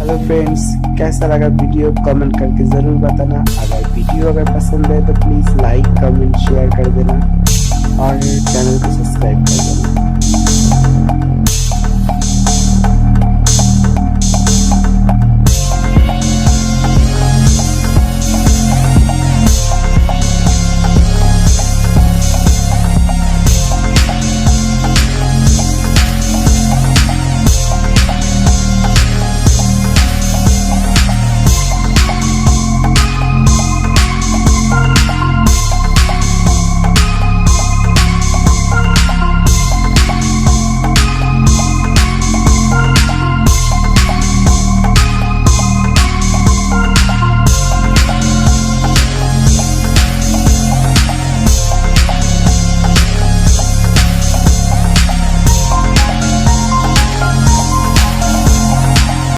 Hello friends, कैसा लगा video comment करके ज़रूर बताना। अगर पसंद है तो प्लीज़ लाइक कमेंट शेयर कर देना और चैनल को सब्सक्राइब कर देना।